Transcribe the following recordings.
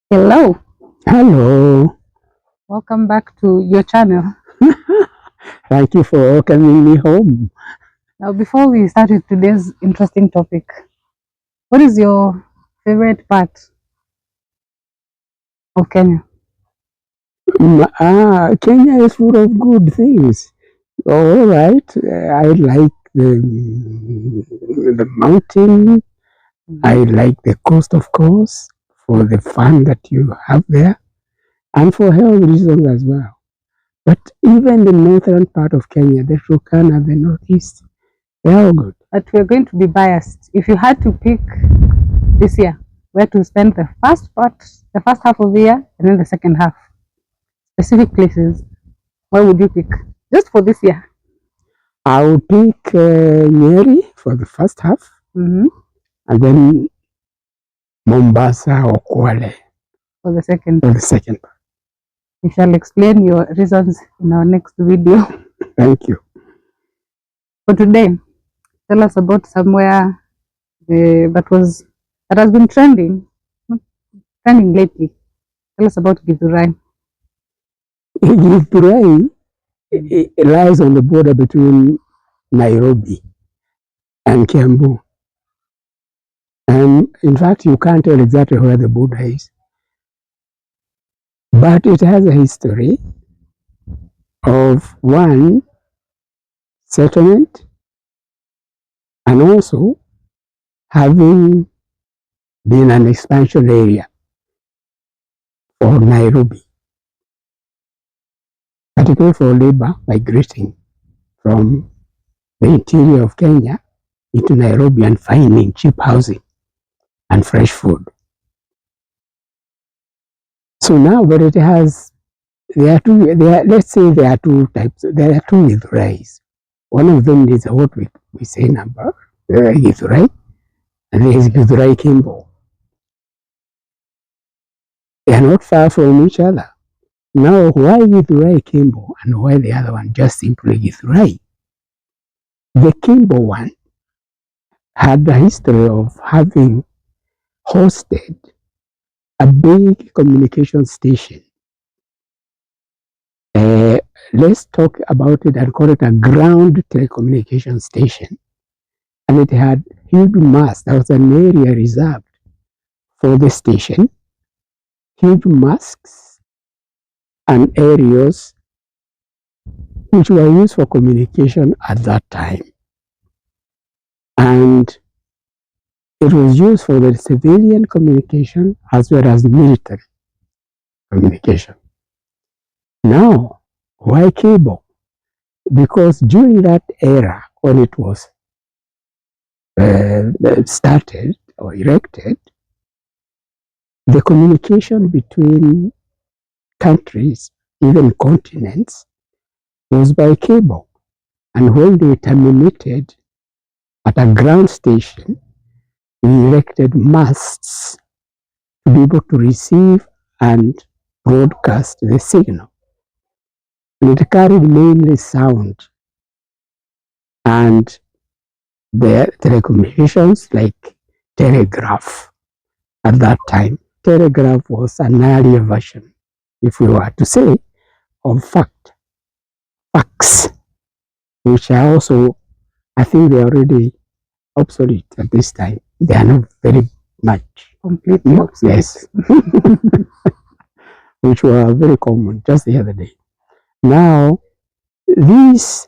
Hello, Hello. welcome back to your channel. Thank you for welcoming me home. Now, before we start with today's interesting topic, what is your favorite part of Kenya? Kenya is full of good things. All right. I like the mountain. I Mhm. like the coast, of course, for the fun that you have there, and for health reasons as well. But even the northern part of Kenya, the Turkana, the northeast, they're all good. But we're going to be biased. If you had to pick this year where to spend the first part, the first half of the year, and then the second half, specific places, where would you pick? Just for this year. I would pick Nyeri for the first half, Mm-hmm. and then Mombasa or Kwale For the second. for the second. We shall explain your reasons in our next video. Thank you. For today, tell us about somewhere that has been trending, not trending lately. Tell us about Githurai. Githurai lies on the border between Nairobi and Kimboi. And in fact, you can't tell exactly where the border is, but it has a history of one settlement and also having been an expansion area for Nairobi, particularly for labor migrating from the interior of Kenya into Nairobi and finding cheap housing and fresh food. So now, but it has, let's say there are two types, there are two Githurais. One of them is what we say number, Githurai, and there is Githurai Kimbo. They are not far from each other. Now, why Githurai Kimbo and why the other one just simply Githurai? The Kimbo one had a history of having hosted a big communication station. Let's talk about it and call it a ground telecommunication station. And it had huge masts. There was an area reserved for the station, huge masts and areas which were used for communication at that time. And it was used for the civilian communication as well as military communication. Now, why cable? Because during that era, when it was started or erected, the communication between countries, even continents, was by cable. And when they terminated at a ground station, we erected masts to be able to receive and broadcast the signal. And it carried mainly sound and the telecommunications like telegraph at that time. Telegraph was an earlier version, if we were to say, of fax, which are also, I think they are already obsolete at this time. They are not very much. Completely obsolete. Yes, which were very common just the other day. Now, these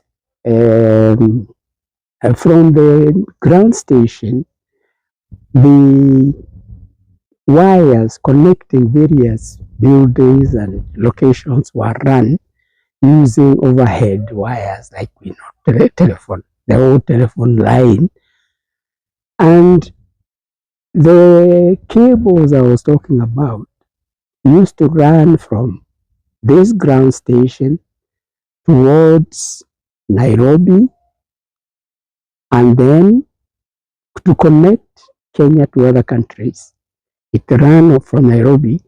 from the ground station, the wires connecting various buildings and locations were run using overhead wires, like we know, telephone, the old telephone line. And the cables I was talking about used to run from this ground station towards Nairobi and then to connect Kenya to other countries. It ran from Nairobi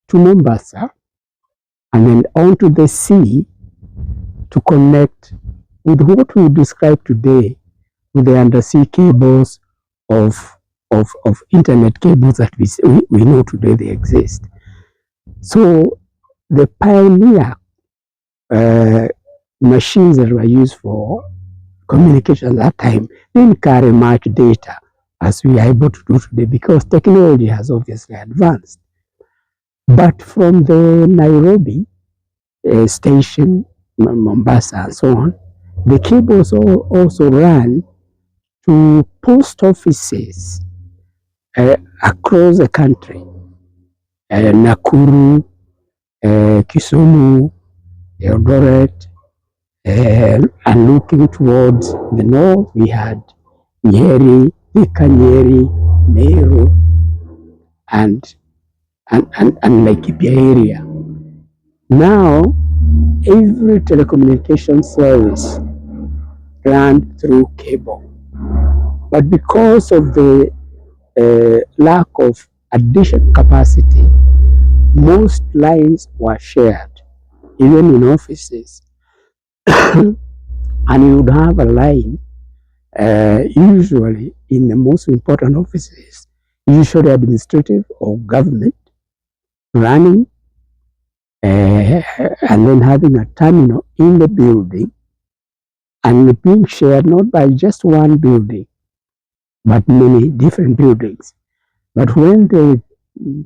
to Mombasa and then onto the sea to connect with what we describe today with the undersea cables of internet cables that we know today they exist. So the pioneer machines that were used for communication at that time didn't carry much data as we are able to do today because technology has obviously advanced. But from the Nairobi station, Mombasa, and so on, the cables also ran to post offices across the country, Nakuru, Kisumu, Eldoret, and looking towards the north, we had Nyeri, Thika Nyeri, Meru, and Laikipia area. Now, every telecommunication service ran through cable. But because of the lack of additional capacity, most lines were shared, even in offices. And you would have a line, usually in the most important offices, usually administrative or government, running and then having a terminal in the building and being shared not by just one building, but many different buildings. But when the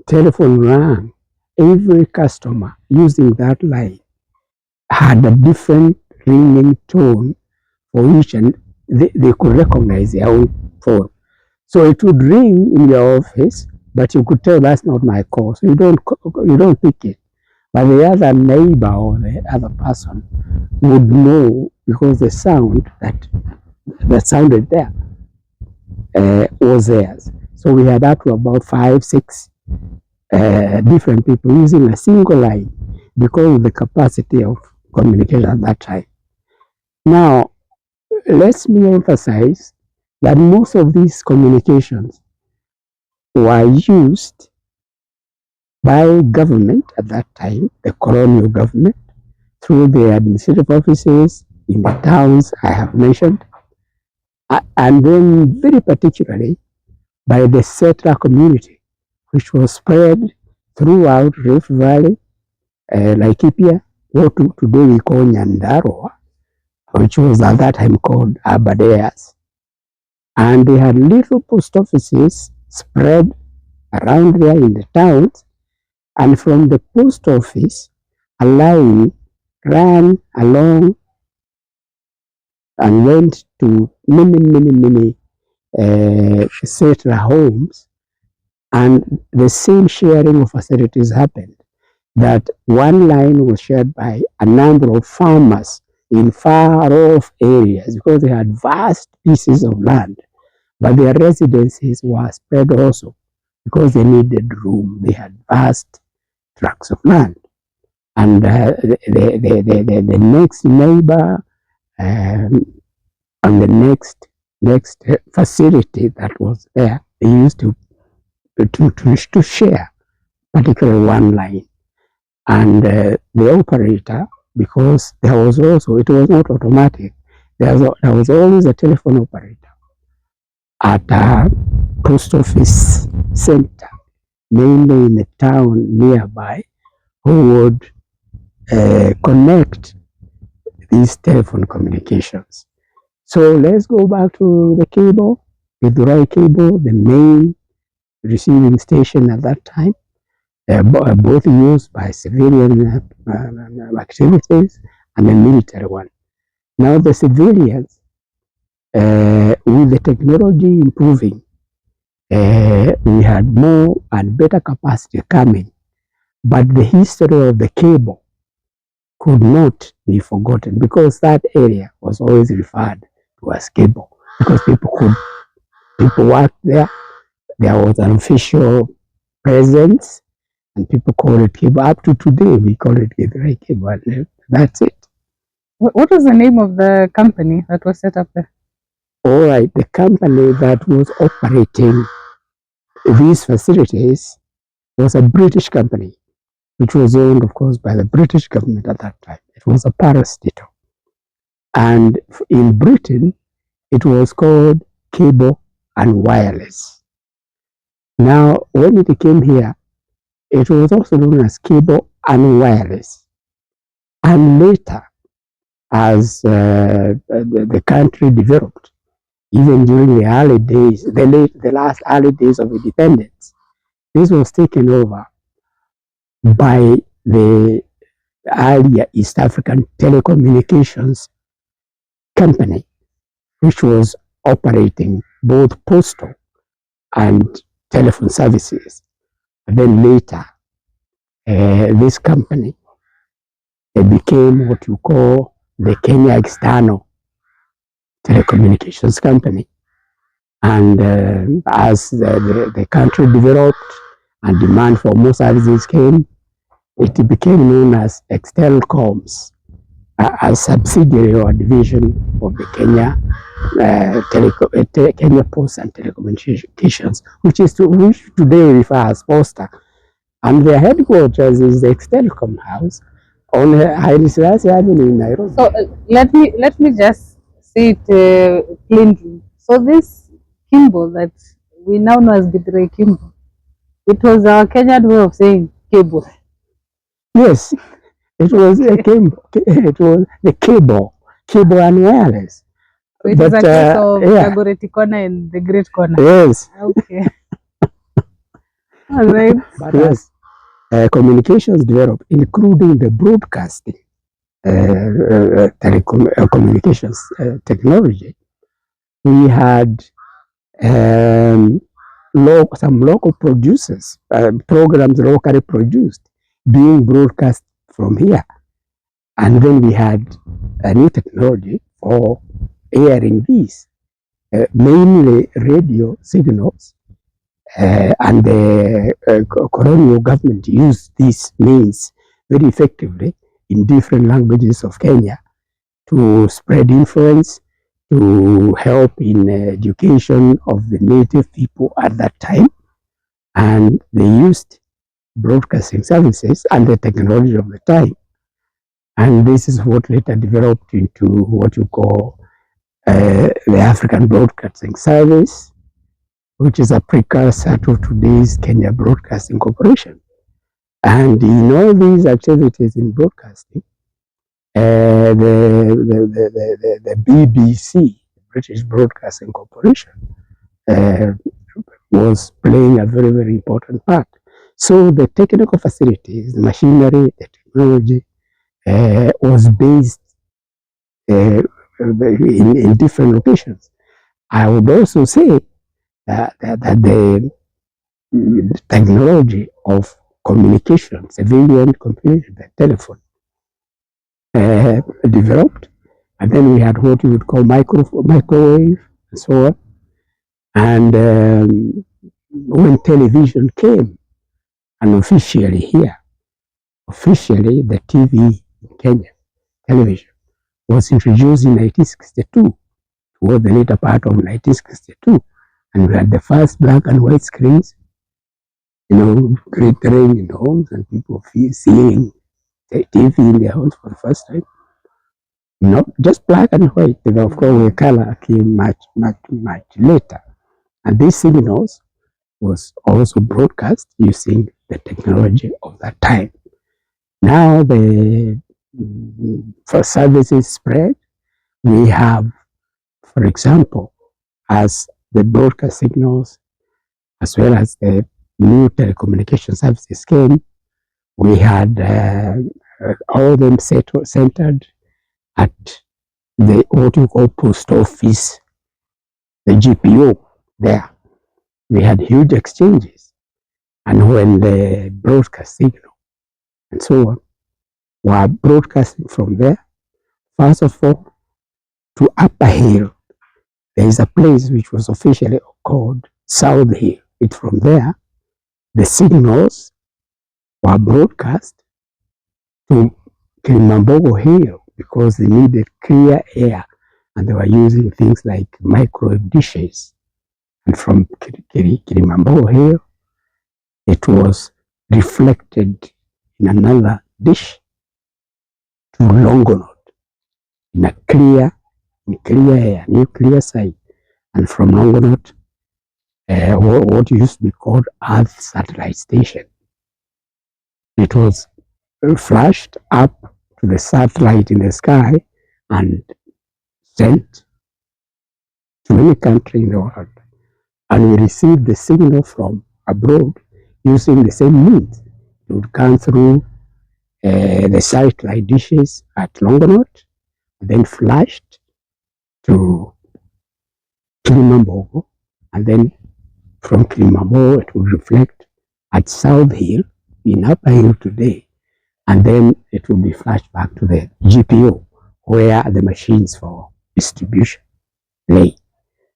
telephone rang, every customer using that line had a different ringing tone for each, and they could recognize their own phone. So it would ring in your office, but you could tell that's not my call, so you don't pick it. But the other neighbor or the other person would know because the sound that sounded there was theirs. So we had up to about 5, 6 different people using a single line because of the capacity of communication at that time. Now, let me emphasize that most of these communications were used by government at that time, the colonial government, through the administrative offices in the towns I have mentioned, and then very particularly by the settler community, which was spread throughout Rift Valley, Laikipia, what today we call Nyandarua, which was at that time called Aberdares. And they had little post offices spread around there in the towns, and from the post office, a line ran along and went to many settler homes, and the same sharing of facilities happened. That one line was shared by a number of farmers in far off areas because they had vast pieces of land, but their residences were spread also because they needed room. They had vast tracts of land. And the next neighbor and the next facility that was there, they used to share, particularly one line. And the operator, because there was also, it was not automatic, there was always a telephone operator at a post office center, mainly in the town nearby, who would connect these telephone communications. So let's go back to the cable, Githurai Kimbo, the main receiving station at that time, both used by civilian activities and the military one. Now the civilians, with the technology improving, we had more and better capacity coming, but the history of the cable could not be forgotten because that area was always referred to as cable because people worked there. There was an official presence, and people call it cable. Up to today, we call it Githurai Kimbo. That's it. What was the name of the company that was set up there? All right, the company that was operating these facilities was a British company, which was owned, of course, by the British government at that time. It was a parastatal. And in Britain, it was called Cable and Wireless. Now, when it came here, It was also known as cable and wireless. And later, as the country developed, even during the early days, the last early days of independence, this was taken over by the earlier East African Telecommunications Company, which was operating both postal and telephone services. And then later, this company became what you call the Kenya External Telecommunications Company. And as the country developed and demand for more services came, it became known as Extelcoms, a subsidiary or division of the Kenya Post and Telecommunications, which today we refer as Posta. And their headquarters is the Extelcom House on Haile Selassie Avenue in Nairobi. So let me just say it plainly. So this Kimbo that we now know as Githurai Kimbo, it was our Kenyan way of saying cable. Yes, it was a cable. It was the cable and wireless. So it is a case of Dagoretti corner and the Great corner. Yes. Okay. All right. But yes, communications developed, including the broadcasting communications technology. We had some local producers, programs locally produced, being broadcast from here. And then we had a new technology for airing these, mainly radio signals. And the colonial government used these means very effectively in different languages of Kenya to spread influence, to help in education of the native people at that time. And they used broadcasting services and the technology of the time. And this is what later developed into what you call the African Broadcasting Service, which is a precursor to today's Kenya Broadcasting Corporation. And in all these activities in broadcasting, the BBC, British Broadcasting Corporation, was playing a very, very important part. So the technical facilities, the machinery, the technology was based in different locations. I would also say that the technology of communication, civilian communication, the telephone, developed. And then we had what you would call microwave and so on. And when television came, and officially here, officially the TV in Kenya, television, was introduced in 1962, toward the later part of 1962. And we had the first black and white screens, glittering in homes and people seeing the TV in their homes for the first time. Not just black and white, but of course the color came much, much, much later. And these signals was also broadcast using the technology of that time. Now the first services spread. We have, for example, as the broadcast signals, as well as the new telecommunication services came, we had all of them centered at the what you call post office, the GPO there. We had huge exchanges. And when the broadcast signal and so on were broadcasting from there, first of all, to Upper Hill, there is a place which was officially called South Hill. It's from there, the signals were broadcast to Kimboi Hill because they needed clear air and they were using things like microwave dishes. And from Kimboi Hill, it was reflected in another dish to Longonot in a clear air, nuclear site. And from Longonot, what used to be called Earth Satellite Station. It was flashed up to the satellite in the sky and sent to any country in the world. And we received the signal from abroad using the same means. It would come through the satellite dishes at Longonot, then flashed to Kilimambogo, and then from Kilimambogo it would reflect at South Hill, in Upper Hill today, and then it will be flashed back to the GPO, where the machines for distribution lay.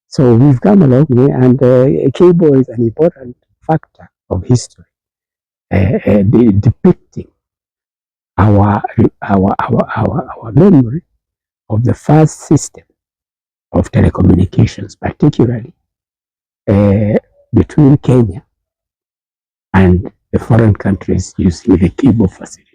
So we've come a long way, and Kimboi is an important factor of history, depicting our memory of the first system of telecommunications, particularly between Kenya and the foreign countries using the Kimboi facility.